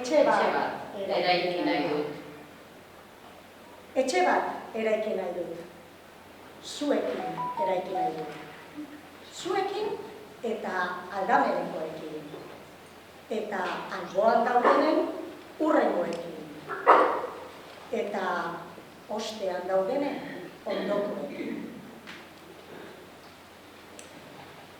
Etxe bat eraiki nahi dut. Etxe bat eraiki nahi dut. Zuekin eraiki nahi dut. Zuekin eta aldamenekoekin. Eta alboan daudenen hurrengoekin. Eta ostean daudenen ondokoekin.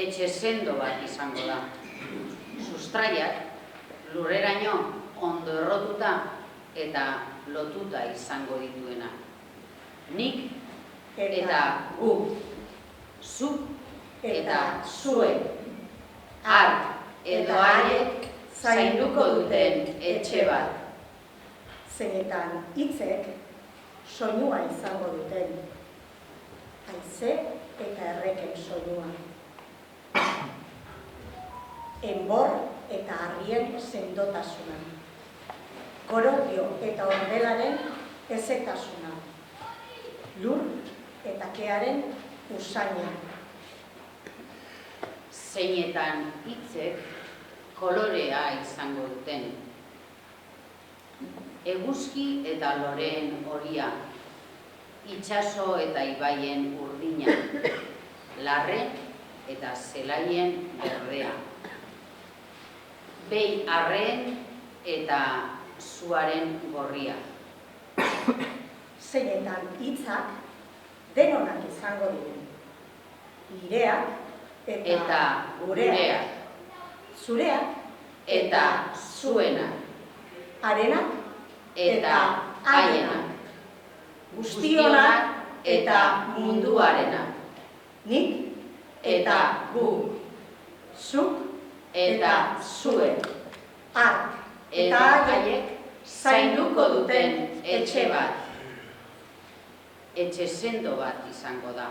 Etxe sendo bat izango da. Sustraiak lurreraino ondo errotuta eta lotuta izango dituena. Nik eta gu, zuk eta zuek, hark edo haiek zainduko duten etxe bat. Zeinetan hitzek soinua izango duten. Haize eta erreken soinua. Enbor eta harrien sendotasuna. Gorodio eta ordelaren ezetasuna. Lur eta kearen usaina. Zeinetan hitzek kolorea izango duten. Eguzki eta loreen horia, itsaso eta ibaien urdina, larre eta zelaien berdea. Behi arreen eta zuaren gorria. Zeinetan hitzak denonak izango diren. Nireak eta gureak. Zureak eta zuenak. Harenak eta haienak. Guztionak eta munduarenak. Nik eta gu. Zuk eta zuek. Hark Eta haiek zainduko duten etxe bat. Etxe sendo bat izango da.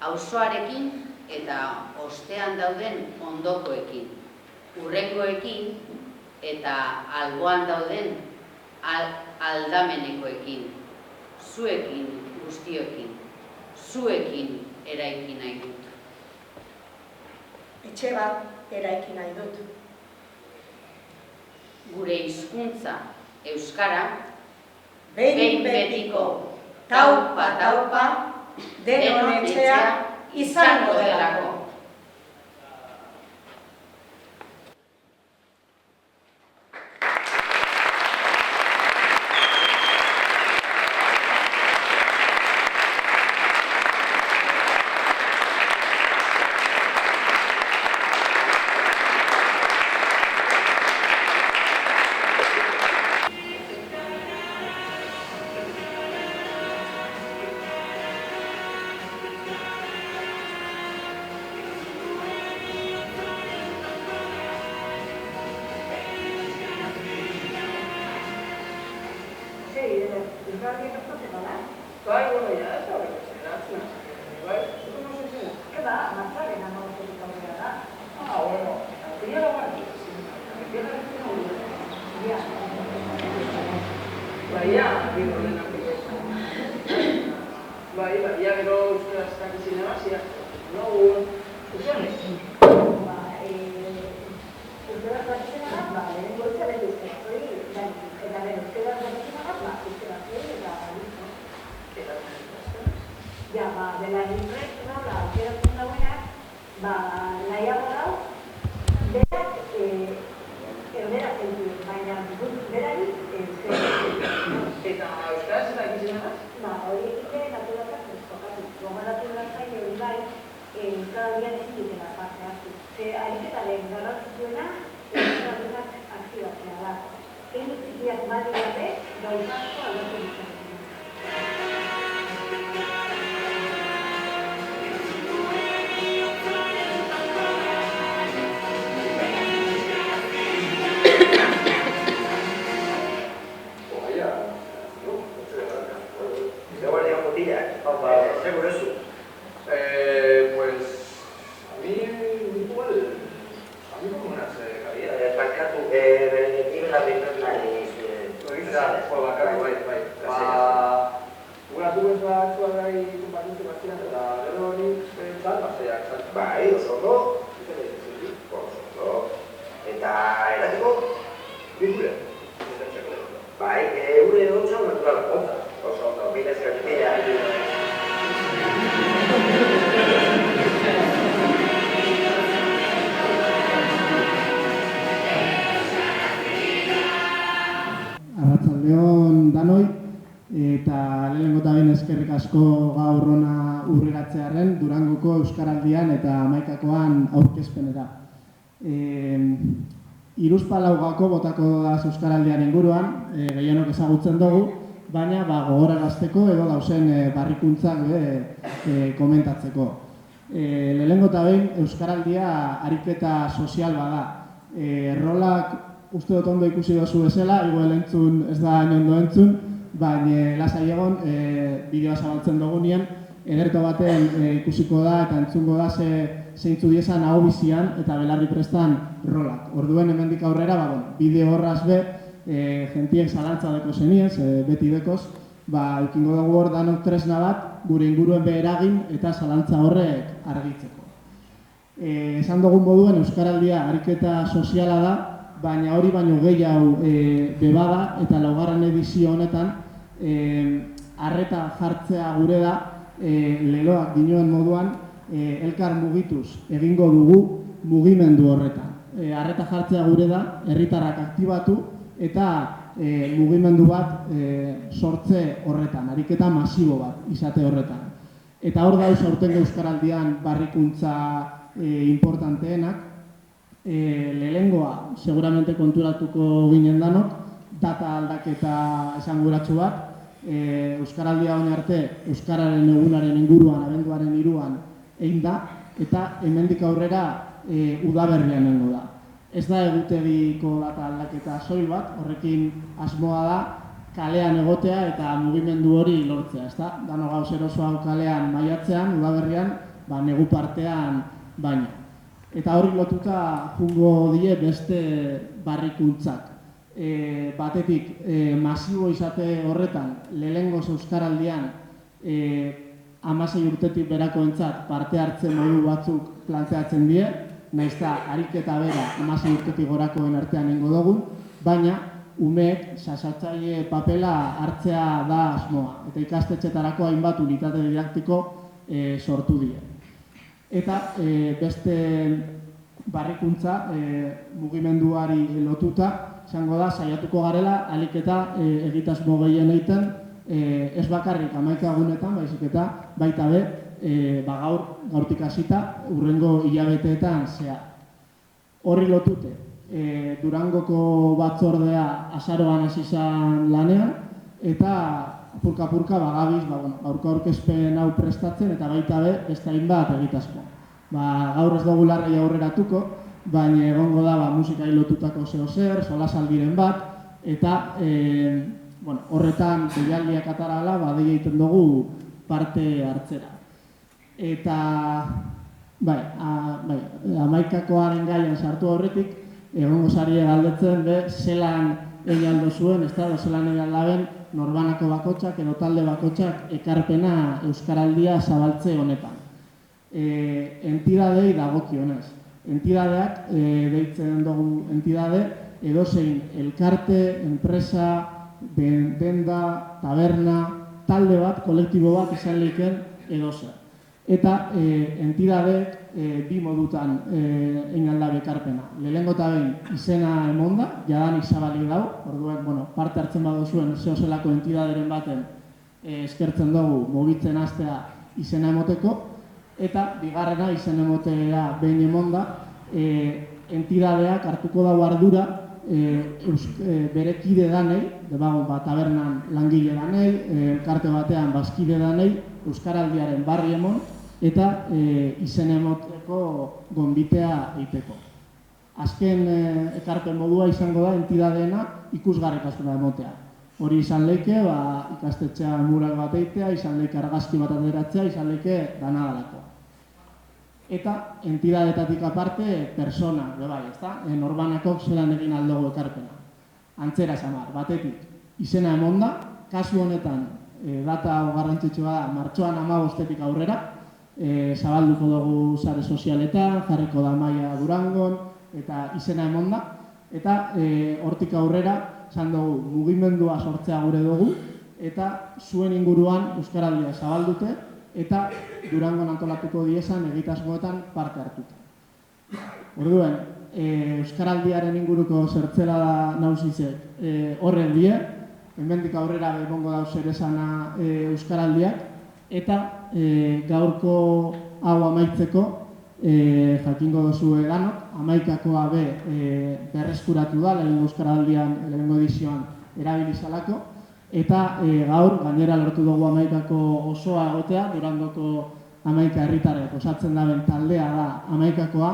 Auzoarekin eta ostean dauden ondokoekin. Hurrengoekin eta alboan dauden aldamenekoekin. Zuekin guztiokin. Zuekin eraiki nahi dut. Etxe bat eraiki nahi dut. Gure hizkuntza euskara Behin betiko, taupa, denon etxea izango delako. asko gaur hona urreratzearen Durangoko Euskaraldian eta Hamaikakoan aurkezpenera. Hiruzpalaugako botako da Euskaraldian inguruan, gehienok ezagutzen dugu, baina gogorarazteko edo dauzen barrikuntzak komentatzeko. Lehenengo eta behin Euskaraldia ariketa sozial bada. Rolak uste dut ondo ikusi dozu bezala, igual entzun ez da ondo entzun, baina lasai egon bideoa zabaltzen dugunean, ederto baten ikusiko da eta entzungo da zeintzu diezan hau bizian eta belarri prestan rolak. Orduen hemendik aurrera, bideo horraz jentiek zalantza deko zeniez, beti dekoz, eukingo dugu hor danok tresna bat, gure inguruen eragin eta zalantza horrek argitzeko. Esan dugun moduen Euskaraldia ariketa soziala da, baina hori baino gehiago bebada eta laugarren edizio honetan arreta jartzea gure da leloak dinoen moduan elkar mugituz egingo dugu mugimendu horretan. Arreta jartzea gure da, herritarrak aktibatu eta mugimendu bat sortze horretan, ariketa masibo bat izate horretan. Eta hor dauz aurtengo Euskaraldian barrikuntza importanteenak, lehengoa seguramente konturatuko ginen danok, data aldaketa esanguratsu bat, Euskaraldia honi arte Euskararen egunaren inguruan, abenduaren 3an egin da, eta hemendik aurrera udaberrian egingo da. Ez da egutegiko data aldaketa soil bat, horrekin asmoa da kalean egotea eta mugimendu hori lortzea, ezta? Dano gauz erosoa kalean maiatzean, udaberrian, negu partean baina. Eta hori lotuta jungo die beste barrikuntzak. Batetik, masibo izate horretan, lehengoz Euskaraldian 16 urtetik berakoentzat parte hartzen modu batzuk planteatzen die, nahiz eta ariketa bera 16 urtetik gorakoen artean ingo dugun, baina umeek sasatzaile papela hartzea da asmoa, eta ikastetxetarako hainbat unitate didaktiko sortu die. Eta beste barrikuntza mugimenduari lotuta, izango da, saiatuko garela, ahalik eta egitasmo gehien egiten, ez bakarrik 11 egunetan, baizik eta baita gaurtik hasita, hurrengo hilabeteetan zehar. Horri lotute, Durangoko batzordea azaroan hasi izan lanean, eta apurka-apurka bagabiz, gaurko aurkezpen hau prestatzen, eta baita beste hainbat egitasmo. Gaur ez dugu larrei aurreratuko, baina egongo da musika lotutako zer, solasaldiren bat, eta horretan deialdiak atarala dei egiten dugu parte hartzera. Eta Hamaikakoaren gaian sartu aurretik, egongo zari galdetzen zelan egin aldo zuen, zelan egin aldaben norbanako bakotxak edo talde bakotxak ekarpena Euskaraldia zabaltze honetan. Entidadei dagokionez. Entidadeak, deitzen dugu entidade, edozein elkarte, enpresa, denda, taberna, talde bat, kolektibo bat izan leiken edozer. Eta entidadeek bi modutan egin aldabe ekarpena. Lehenengo eta behin izena emonda, jadanik zabalik dau, orduan parte hartzen badozuen zehozelako entidaderen baten eskertzen dugu mugitzen hastea izena emoteko, eta bigarrena izen emotea behin emonda, entidadeak hartuko dago ardura bere kide danei, tabernan langile danei, elkarte batean bazkide danei, Euskaraldiaren barri emon, eta izen emoteko gonbitea egiteko. Azken ekarpen modua izango da entidadeena ikusgarritasuna emotea. Hori izan leike, ikastetxean mural bat egitea, izan leike argazki bat ateratzea, izan leike danadalako. Eta entidadetatik aparte, persona, norbanakok zelan egin aldogo ekarpena. Antzera samar, batetik, izena emonda, kasu honetan, data garrantzitsua da, martxoan 15-etik aurrera, zabalduko dugu sare sozialetan, jarriko da maila Durangon, eta izena emonda, eta hortik aurrera, esan dugu, mugimendua sortzea gure dugu, eta zuen inguruan Euskaraldia zabaldute, eta Durangon antolatuko diezan egitasmoetan parte hartuta. Orduen, Euskaraldiaren inguruko zertzela da nauzizek horren die, hemendik aurrera egongo dauz ere esana Euskaraldiak, Eta gaurko hau amaitzeko, jakingo duzu danok, 11koa berreskuratu da, lehenengo Euskaraldian, lehenengo edizioan erabilizalako, eta gaur, gainera lortu dugu 11ko osoa egotea, Durangoko 11 herritarrek osatzen daben taldea da 11koa,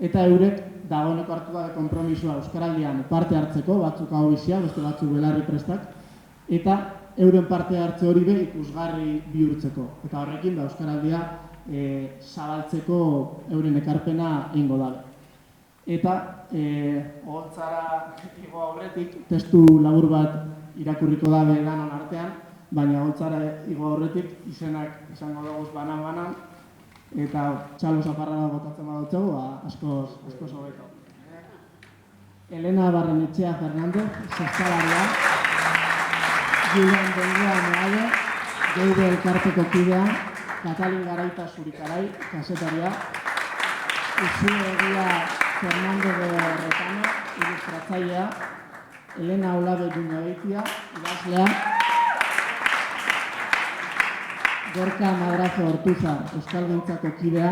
eta eurek dagoeneko hartu da konpromisoa Euskaraldian parte hartzeko, batzuk hau bizia, beste batzuk belarri prestak, eta euren parte hartze hori be ikusgarri bihurtzeko. Eta horrekin da Euskaraldia zabaltzeko euren ekarpena egingo dabe. Eta oholtzara igo aurretik, testu labur bat irakurriko dabe danon artean, baina oholtzara igo aurretik izenak izango dugu banan-banan, eta txalo zaparra bat botatzen badutxegu, askoz hobeto. Elena Barrenetxea Fernández, sextalaria, Julian Bengoa Meade, geure elkarteko kidea, Katalin Garaita Zurikarai, kasetaria, Uxue Egia Fernando de Retano, ilustratzailea, Elena Olabe Junabeitia, idazlea, Gorka Madrazo Ortuzar, Euskalgintzako kidea,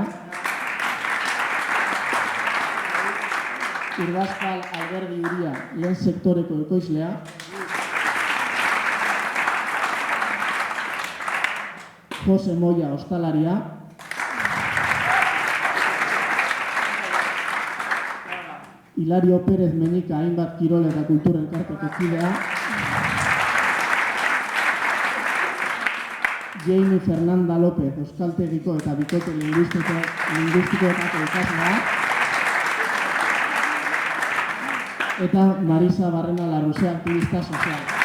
Urdazpal Alberdi Uria, lehen sektoreko ekoizlea, Jose Moya, ostalaria, Hilario Pérez Meñika, hainbat kirol eta kultura elkarteko kidea, Jamie Fernanda López, euskaltegiko eta bikote lingüistikoetako ikaslea, eta Marisa Barrena Larruse, aktivista sozial.